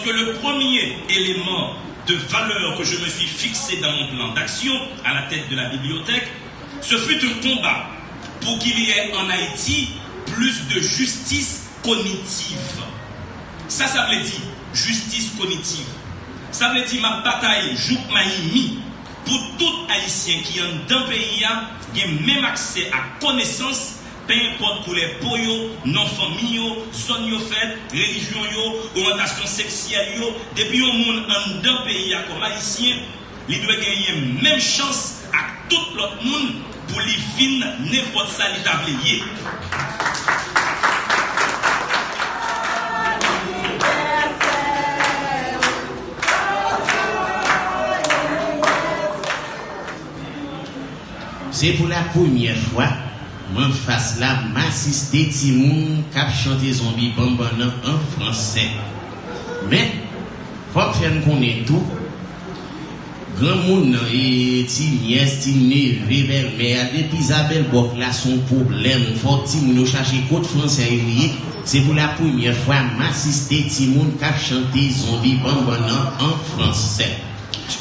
lorsque le premier élément de valeur que je me suis fixé dans mon plan d'action à la tête de la bibliothèque, ce fut un combat pour qu'il y ait en Haïti plus de justice cognitive. Ça veut dire justice cognitive. Ça veut dire ma bataille, jouk maïmi, pour tout Haïtien qui est dans le pays, qui a même accès à connaissance, peu importe pour les poyos, non-familles, zone yo fait, religion yo, orientation sexuelle yo, depuis un monde en dans le pays comme Haïtien, il doit gagner même chance à tout l'autre monde pour lui finir n'importe ça qu'il a voulu. C'est pour la première fois, moi face là, m'assister Timoun cap chanter zombie bambana en français. Mais, faut faire connaître tout. Grand monde et ti nièce, ti neveu, belle-mère, depuis Isabelle Boc là son problème, faut Timoun chercher code français lié. C'est pour la première fois, m'assister Timoun cap chanter zombie bambana en français.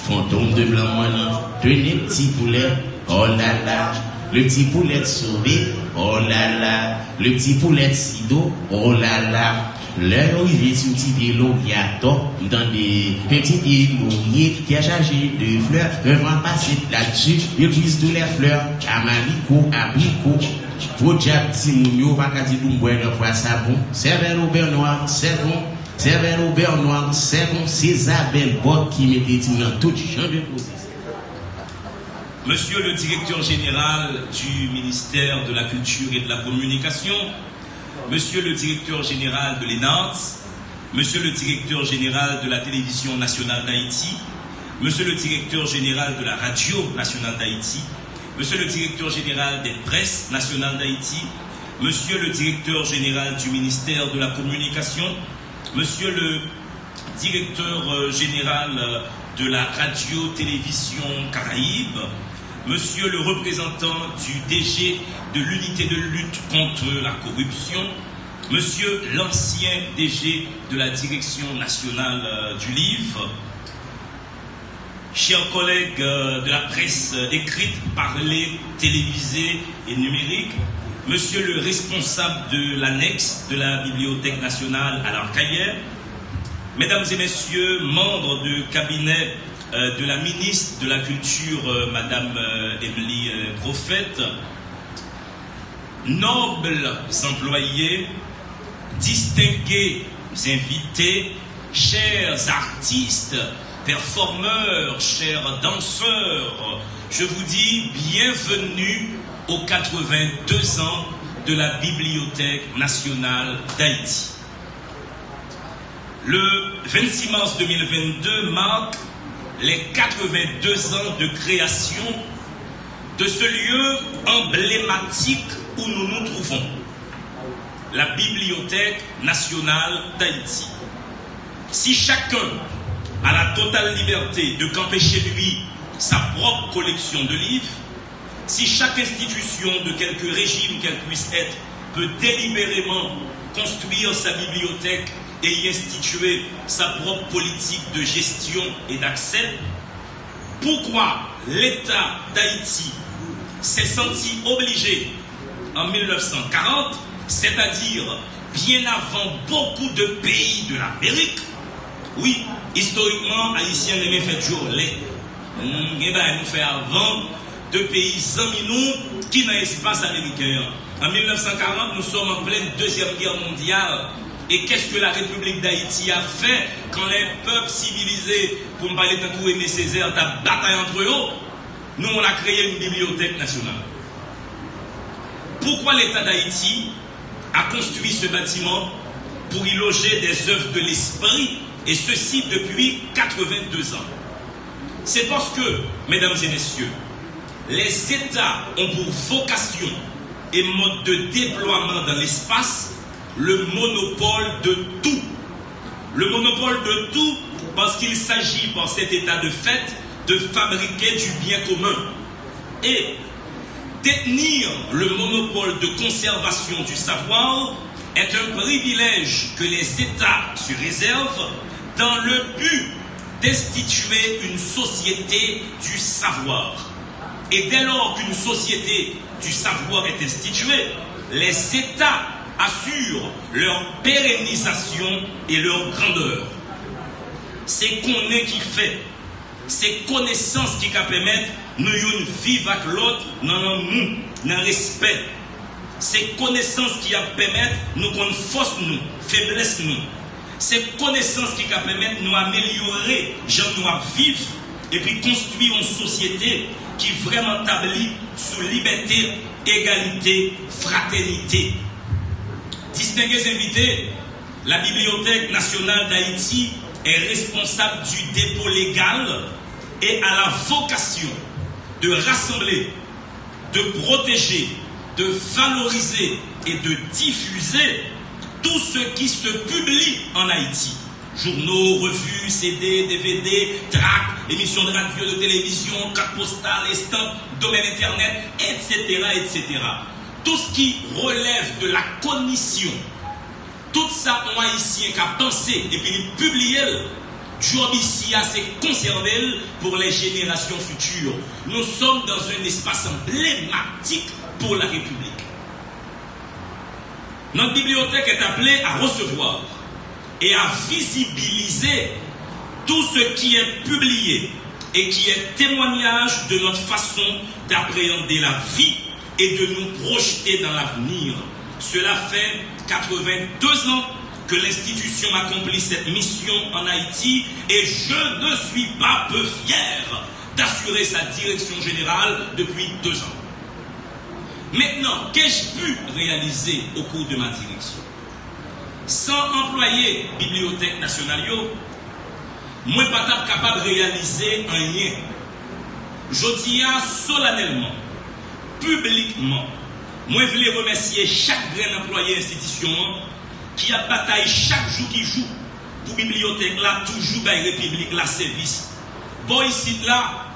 Fantôme de blanc maintenant, tenez petit poulet. Oh là là, le petit poulet sauvé, oh là là, le petit poulet sido, oh là là. L'heure où il vient sur un petit pied lauréato, dans des petits pieds lauriers qui a chargé de fleurs, le vent passe là-dessus, il utilise toutes les fleurs, amalicot, abricot, pour diable petit mounio, pas qu'à dire nous boire le fois savon, serveur au beurre noir, c'est bon, serveur au beurre noir, c'est bon, c'est Isabelle Boc qui mettait dans tout champ de position. Monsieur le directeur général du ministère de la Culture et de la Communication, Monsieur le directeur général de l'ENARTS, Monsieur le directeur général de la Télévision nationale d'Haïti, Monsieur le directeur général de la Radio nationale d'Haïti, Monsieur le directeur général des presses nationales d'Haïti, Monsieur le directeur général du ministère de la Communication, Monsieur le directeur général de la Radio-Télévision Caraïbe, Monsieur le représentant du DG de l'unité de lutte contre la corruption, Monsieur l'ancien DG de la Direction nationale du livre, chers collègues de la presse écrite, parlée, télévisée et numérique, Monsieur le responsable de l'annexe de la Bibliothèque nationale à l'Arcaïère, Mesdames et Messieurs, membres du cabinet de la ministre de la Culture, Madame Émilie Prophète, nobles employés, distingués invités, chers artistes, performeurs, chers danseurs, je vous dis bienvenue aux 82 ans de la Bibliothèque nationale d'Haïti. Le 26 mars 2022 marque les 82 ans de création de ce lieu emblématique où nous nous trouvons, la Bibliothèque nationale d'Haïti. Si chacun a la totale liberté de camper chez lui sa propre collection de livres, si chaque institution de quelque régime qu'elle puisse être peut délibérément construire sa bibliothèque et y instituer sa propre politique de gestion et d'accès, pourquoi l'État d'Haïti s'est senti obligé en 1940, c'est-à-dire bien avant beaucoup de pays de l'Amérique, oui, historiquement, Haïtiens aimaient faire jour les, nous fait avant de pays amis qui dans l'espace américain. En 1940, nous sommes en pleine Deuxième Guerre mondiale. Et qu'est-ce que la République d'Haïti a fait quand les peuples civilisés, pour me parler d'un coup Aimé Césaire, ta bataille entre eux? Nous, on a créé une bibliothèque nationale. Pourquoi l'État d'Haïti a construit ce bâtiment pour y loger des œuvres de l'esprit, et ceci depuis 82 ans? C'est parce que, mesdames et messieurs, les États ont pour vocation et mode de déploiement dans l'espace le monopole de tout. Le monopole de tout parce qu'il s'agit par cet état de fait de fabriquer du bien commun. Et détenir le monopole de conservation du savoir est un privilège que les États se réservent dans le but d'instituer une société du savoir. Et dès lors qu'une société du savoir est instituée, les États assurent leur pérennisation et leur grandeur. C'est qu'on est qui fait, c'est connaissance qui permettent nous de vivre avec l'autre dans nous, dans le respect. C'est connaissance qui permettent nous qu'on force nous, faiblesse nous. C'est connaissance qui permettent nous améliorer, gens nous vivre et puis construire une société qui vraiment établit sous liberté, égalité, fraternité. Distingués invités, la Bibliothèque nationale d'Haïti est responsable du dépôt légal et a la vocation de rassembler, de protéger, de valoriser et de diffuser tout ce qui se publie en Haïti. Journaux, revues, CD, DVD, tracts, émissions de radio, de télévision, cartes postales, estampes, domaine internet, etc., etc. Tout ce qui relève de la cognition, tout ça, on haïtien qui a pensé et puis publié, job ici, c'est conservé pour les générations futures. Nous sommes dans un espace emblématique pour la République. Notre bibliothèque est appelée à recevoir et à visibiliser tout ce qui est publié et qui est témoignage de notre façon d'appréhender la vie et de nous projeter dans l'avenir. Cela fait 82 ans que l'institution accomplit cette mission en Haïti et je ne suis pas peu fier d'assurer sa direction générale depuis 2 ans. Maintenant, qu'ai-je pu réaliser au cours de ma direction? Sans employer Bibliothèque nationale, moi pas capable de réaliser rien. Je dis solennellement, publiquement, moi je voulais remercier chaque grand employé institution qui a bataillé chaque jour qui joue pour Bibliothèque là, toujours dans la République, la service. Bon, ici là,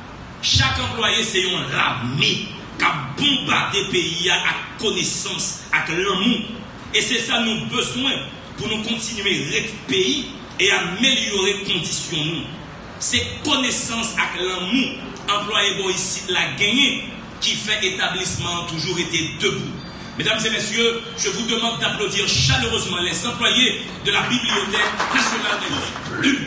chaque employé c'est un ramé qui a bombardé le pays à connaissance, à l'amour. Et c'est ça nous besoin pour nous continuer à être pays et améliorer les conditions. C'est connaissance avec l'amour, employé ici la gagné, qui fait établissement toujours été debout. Mesdames et messieurs, je vous demande d'applaudir chaleureusement les employés de la Bibliothèque nationale d'Haïti.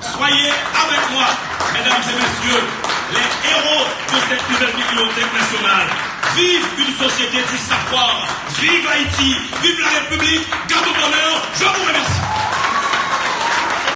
Soyez avec moi, mesdames et messieurs, les héros de cette nouvelle Bibliothèque nationale. Vive une société du savoir, vive Haïti, vive la République, garde au bonheur, je vous remercie.